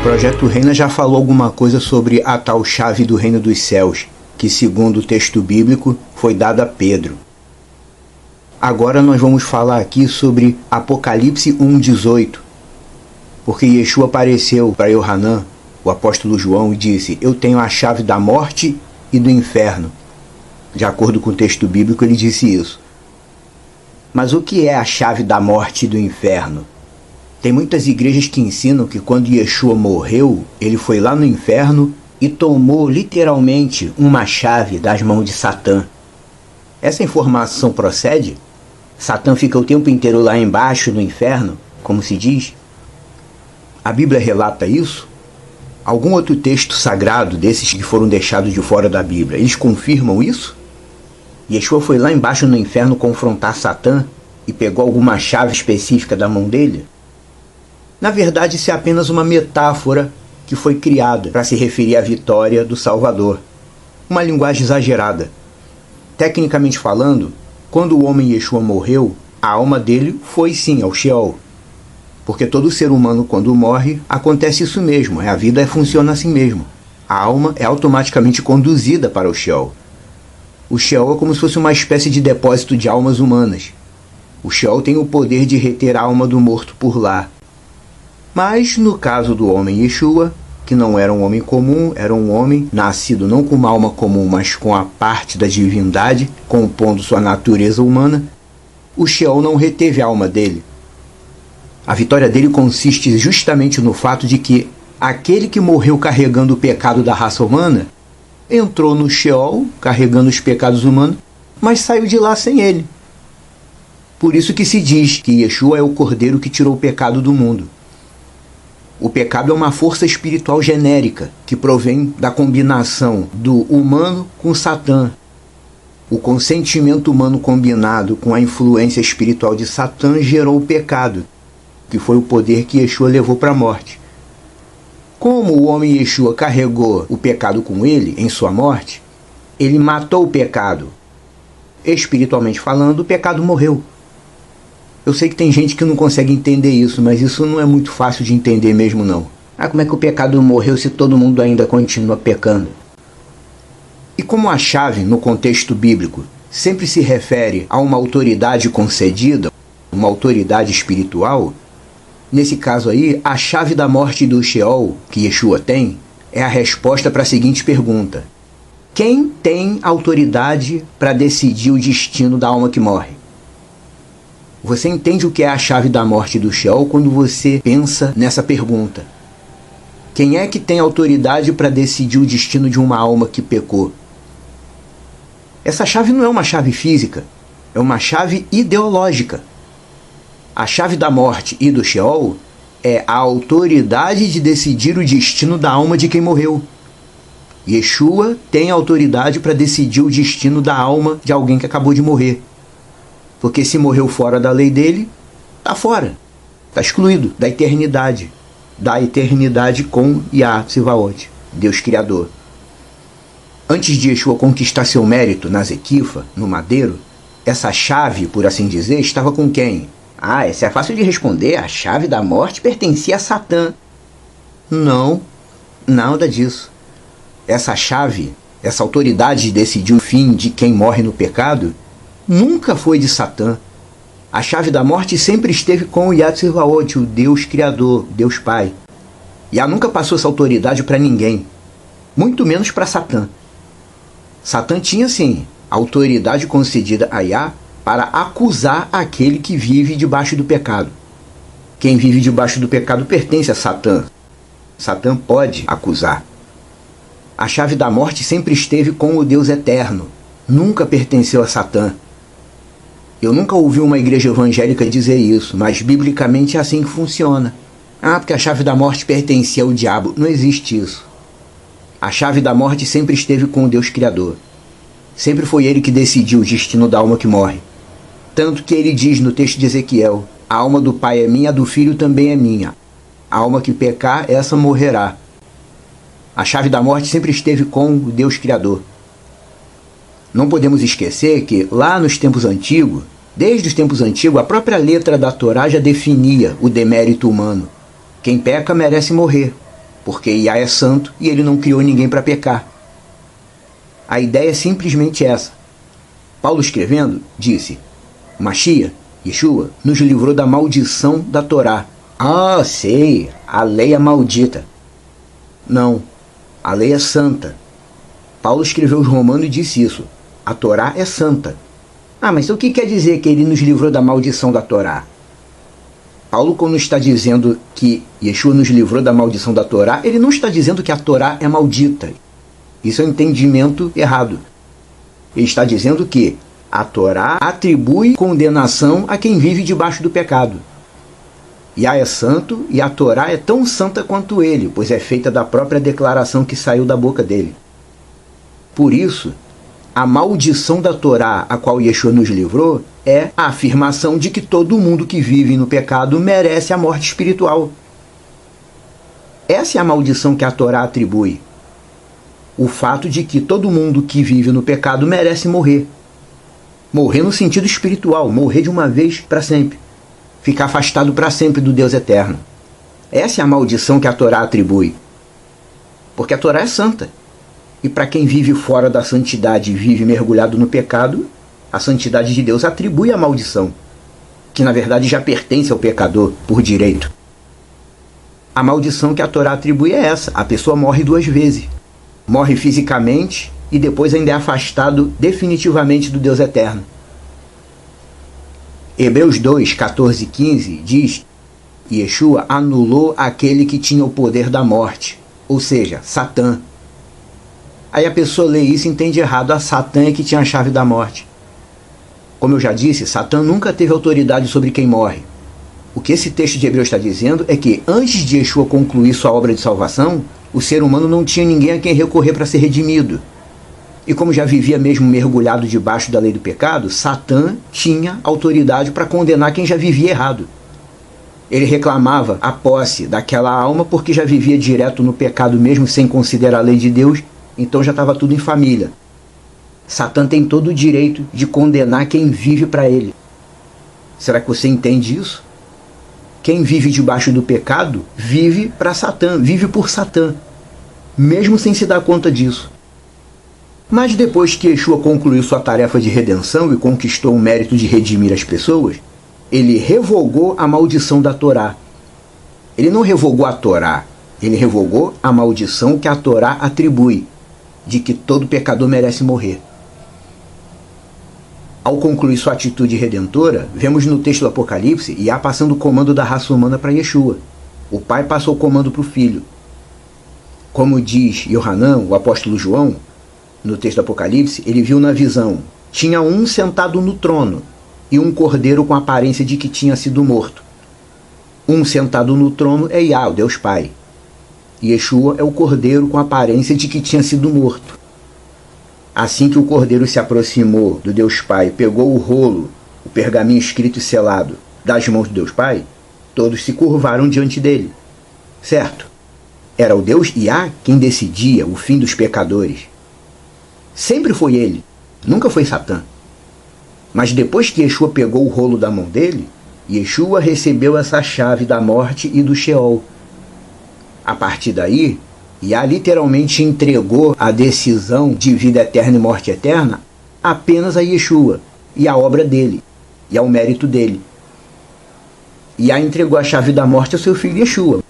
Projeto Reina já falou alguma coisa sobre a tal chave do reino dos céus, que segundo o texto bíblico foi dada a Pedro. Agora nós vamos falar aqui sobre Apocalipse 1:18, porque Yeshua apareceu para Yohanan, o apóstolo João, e disse: eu tenho a chave da morte e do inferno. De acordo com o texto bíblico, ele disse isso. Mas o que é a chave da morte e do inferno? Tem muitas igrejas que ensinam que quando Yeshua morreu, ele foi lá no inferno e tomou literalmente uma chave das mãos de Satã. Essa informação procede? Satã fica o tempo inteiro lá embaixo no inferno, como se diz? A Bíblia relata isso? Algum outro texto sagrado desses que foram deixados de fora da Bíblia, eles confirmam isso? Yeshua foi lá embaixo no inferno confrontar Satã e pegou alguma chave específica da mão dele? Na verdade, isso é apenas uma metáfora que foi criada para se referir à vitória do Salvador. Uma linguagem exagerada. Tecnicamente falando, quando o homem Yeshua morreu, a alma dele foi sim ao Sheol. Porque todo ser humano, quando morre, acontece isso mesmo. A vida funciona assim mesmo. A alma é automaticamente conduzida para o Sheol. O Sheol é como se fosse uma espécie de depósito de almas humanas. O Sheol tem o poder de reter a alma do morto por lá. Mas, no caso do homem Yeshua, que não era um homem comum, era um homem nascido não com uma alma comum, mas com a parte da divindade, compondo sua natureza humana, o Sheol não reteve a alma dele. A vitória dele consiste justamente no fato de que aquele que morreu carregando o pecado da raça humana, entrou no Sheol, carregando os pecados humanos, mas saiu de lá sem ele. Por isso que se diz que Yeshua é o cordeiro que tirou o pecado do mundo. O pecado é uma força espiritual genérica que provém da combinação do humano com Satã. O consentimento humano combinado com a influência espiritual de Satã gerou o pecado, que foi o poder que Yeshua levou para a morte. Como o homem Yeshua carregou o pecado com ele em sua morte, ele matou o pecado. Espiritualmente falando, o pecado morreu. Eu sei que tem gente que não consegue entender isso, mas isso não é muito fácil de entender mesmo não. Como é que o pecado morreu se todo mundo ainda continua pecando? E como a chave, no contexto bíblico, sempre se refere a uma autoridade concedida, uma autoridade espiritual, nesse caso aí, a chave da morte e do Sheol, que Yeshua tem, é a resposta para a seguinte pergunta: quem tem autoridade para decidir o destino da alma que morre? Você entende o que é a chave da morte e do Sheol quando você pensa nessa pergunta. Quem é que tem autoridade para decidir o destino de uma alma que pecou? Essa chave não é uma chave física, é uma chave ideológica. A chave da morte e do Sheol é a autoridade de decidir o destino da alma de quem morreu. Yeshua tem autoridade para decidir o destino da alma de alguém que acabou de morrer. Porque se morreu fora da lei dele, está fora. Está excluído da eternidade. Da eternidade com Yah Tsevaot, Deus Criador. Antes de Yeshua conquistar seu mérito na Zequifa, no madeiro, essa chave, por assim dizer, estava com quem? Essa é fácil de responder. A chave da morte pertencia a Satã. Não, nada disso. Essa chave, essa autoridade de decidir o fim de quem morre no pecado, nunca foi de Satã. A chave da morte sempre esteve com o Yah Tsevaot, o Deus Criador, Deus Pai. Yah nunca passou essa autoridade para ninguém, muito menos para Satã. Satã tinha, sim, a autoridade concedida a Yah para acusar aquele que vive debaixo do pecado. Quem vive debaixo do pecado pertence a Satã. Satã pode acusar. A chave da morte sempre esteve com o Deus Eterno, nunca pertenceu a Satã. Eu nunca ouvi uma igreja evangélica dizer isso, mas biblicamente é assim que funciona. Porque a chave da morte pertencia ao diabo. Não existe isso. A chave da morte sempre esteve com o Deus Criador. Sempre foi ele que decidiu o destino da alma que morre. Tanto que ele diz no texto de Ezequiel: a alma do pai é minha, a do filho também é minha. A alma que pecar, essa morrerá. A chave da morte sempre esteve com o Deus Criador. Não podemos esquecer que, lá nos tempos antigos, desde os tempos antigos, a própria letra da Torá já definia o demérito humano. Quem peca merece morrer. porque Yah é santo e ele não criou ninguém para pecar. A ideia é simplesmente essa. Paulo escrevendo, disse: Mashiach, Yeshua, nos livrou da maldição da Torá. Ah, sei, a lei é maldita. Não, a lei é santa. Paulo escreveu aos Romanos e disse isso. A Torá é santa. Ah, mas o que quer dizer que ele nos livrou da maldição da Torá? Paulo, quando está dizendo que Yeshua nos livrou da maldição da Torá, ele não está dizendo que a Torá é maldita. Isso é um entendimento errado. Ele está dizendo que a Torá atribui condenação a quem vive debaixo do pecado. Yah é santo e a Torá é tão santa quanto ele, pois é feita da própria declaração que saiu da boca dele. Por isso, a maldição da Torá a qual Yeshua nos livrou é a afirmação de que todo mundo que vive no pecado merece a morte espiritual. Essa é a maldição que a Torá atribui. O fato de que todo mundo que vive no pecado merece morrer. Morrer no sentido espiritual, morrer de uma vez para sempre. Ficar afastado para sempre do Deus eterno. Essa é a maldição que a Torá atribui. Porque a Torá é santa. E para quem vive fora da santidade e vive mergulhado no pecado, a santidade de Deus atribui a maldição, que na verdade já pertence ao pecador por direito. A maldição que a Torá atribui é essa: a pessoa morre duas vezes. Morre fisicamente e depois ainda é afastado definitivamente do Deus eterno. Hebreus 2, 14 e 15 diz: Yeshua anulou aquele que tinha o poder da morte, ou seja, Satã. Aí a pessoa lê isso e entende errado: a Satã é que tinha a chave da morte. Como eu já disse, Satã nunca teve autoridade sobre quem morre. O que esse texto de Hebreus está dizendo é que antes de Yeshua concluir sua obra de salvação, o ser humano não tinha ninguém a quem recorrer para ser redimido. E como já vivia mesmo mergulhado debaixo da lei do pecado, Satã tinha autoridade para condenar quem já vivia errado. Ele reclamava a posse daquela alma porque já vivia direto no pecado mesmo sem considerar a lei de Deus, então já estava tudo em família. Satã tem todo o direito de condenar quem vive para ele. Será que você entende isso? Quem vive debaixo do pecado vive para Satã, vive por Satã, mesmo sem se dar conta disso. Mas depois que Yeshua concluiu sua tarefa de redenção e conquistou o mérito de redimir as pessoas, ele revogou a maldição da Torá. Ele não revogou a Torá, ele revogou a maldição que a Torá atribui, de que todo pecador merece morrer. Ao concluir sua atitude redentora, vemos no texto do Apocalipse Yah passando o comando da raça humana para Yeshua. O pai passou o comando para o filho. Como diz Yohanan, o apóstolo João, no texto do Apocalipse, ele viu na visão: tinha um sentado no trono e um cordeiro com a aparência de que tinha sido morto. Um sentado no trono é Yah, o Deus Pai. E Yeshua é o cordeiro com a aparência de que tinha sido morto. Assim que o cordeiro se aproximou do Deus Pai, pegou o rolo, o pergaminho escrito e selado, das mãos do Deus Pai, todos se curvaram diante dele. Certo? Era o Deus Yah quem decidia o fim dos pecadores. Sempre foi ele, nunca foi Satã. Mas depois que Yeshua pegou o rolo da mão dele, Yeshua recebeu essa chave da morte e do Sheol. A partir daí, Yah literalmente entregou a decisão de vida eterna e morte eterna apenas a Yeshua e a obra dele, e ao mérito dele. Yah entregou a chave da morte ao seu filho Yeshua,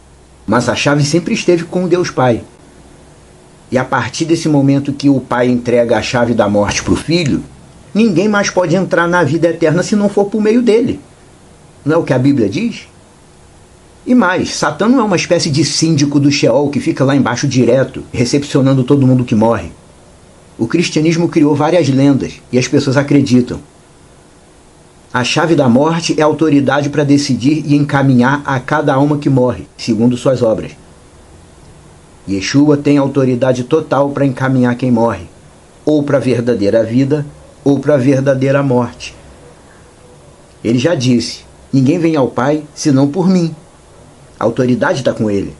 mas a chave sempre esteve com o Deus Pai. E a partir desse momento que o pai entrega a chave da morte para o filho, ninguém mais pode entrar na vida eterna se não for por meio dele. Não é o que a Bíblia diz? E mais, Satã não é uma espécie de síndico do Sheol que fica lá embaixo direto, recepcionando todo mundo que morre. O cristianismo criou várias lendas e as pessoas acreditam. A chave da morte é a autoridade para decidir e encaminhar a cada alma que morre, segundo suas obras. Yeshua tem autoridade total para encaminhar quem morre, ou para a verdadeira vida, ou para a verdadeira morte. Ele já disse: ninguém vem ao Pai senão por mim. A autoridade está com ele.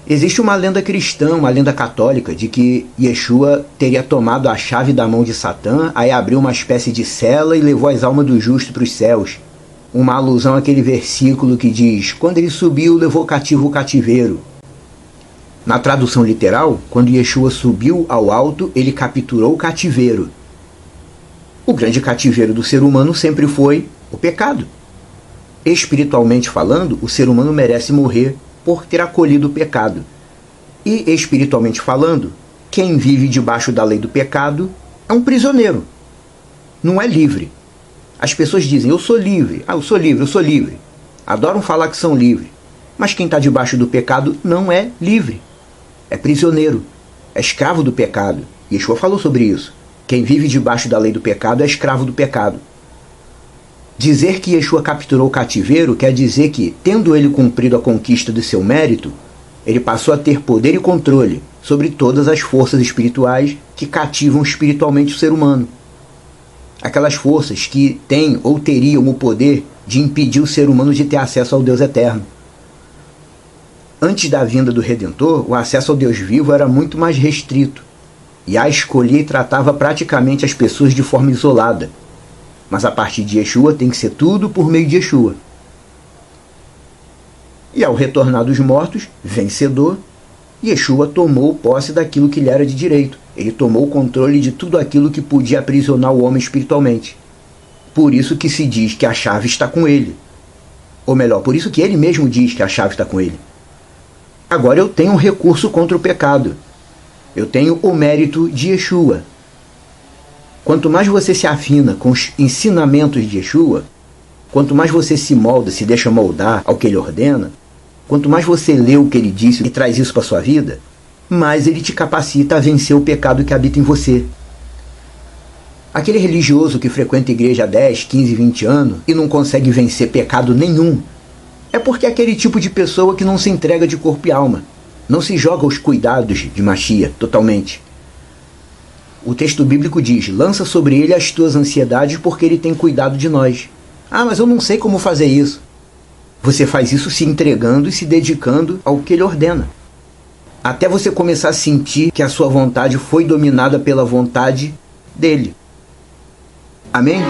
Existe uma lenda cristã, uma lenda católica, de que Yeshua teria tomado a chave da mão de Satã, aí abriu uma espécie de cela e levou as almas do justo para os céus. Uma alusão àquele versículo que diz: quando ele subiu, levou cativo o cativeiro. Na tradução literal, quando Yeshua subiu ao alto, ele capturou o cativeiro. O grande cativeiro do ser humano sempre foi o pecado. Espiritualmente falando, o ser humano merece morrer por ter acolhido o pecado. E, espiritualmente falando, quem vive debaixo da lei do pecado é um prisioneiro. Não é livre. As pessoas dizem, eu sou livre. Eu sou livre, eu sou livre. Adoram falar que são livres. Mas quem está debaixo do pecado não é livre. É prisioneiro. É escravo do pecado. Yeshua falou sobre isso. Quem vive debaixo da lei do pecado é escravo do pecado. Dizer que Yeshua capturou o cativeiro quer dizer que, tendo ele cumprido a conquista do seu mérito, ele passou a ter poder e controle sobre todas as forças espirituais que cativam espiritualmente o ser humano. Aquelas forças que têm ou teriam o poder de impedir o ser humano de ter acesso ao Deus eterno. Antes da vinda do Redentor, o acesso ao Deus vivo era muito mais restrito. Yah escolhia e tratava praticamente as pessoas de forma isolada. Mas a partir de Yeshua tem que ser tudo por meio de Yeshua. E ao retornar dos mortos, vencedor, Yeshua tomou posse daquilo que lhe era de direito. Ele tomou o controle de tudo aquilo que podia aprisionar o homem espiritualmente. Por isso que se diz que a chave está com ele. Ou melhor, por isso que ele mesmo diz que a chave está com ele. Agora eu tenho um recurso contra o pecado. Eu tenho o mérito de Yeshua. Quanto mais você se afina com os ensinamentos de Yeshua, quanto mais você se molda, se deixa moldar ao que ele ordena, quanto mais você lê o que ele disse e traz isso para a sua vida, mais ele te capacita a vencer o pecado que habita em você. Aquele religioso que frequenta a igreja há 10, 15, 20 anos e não consegue vencer pecado nenhum, é porque é aquele tipo de pessoa que não se entrega de corpo e alma, não se joga aos cuidados de Mashiach totalmente. O texto bíblico diz, lança sobre ele as tuas ansiedades porque ele tem cuidado de nós. Ah, mas eu não sei como fazer isso. Você faz isso se entregando e se dedicando ao que ele ordena. Até você começar a sentir que a sua vontade foi dominada pela vontade dele. Amém?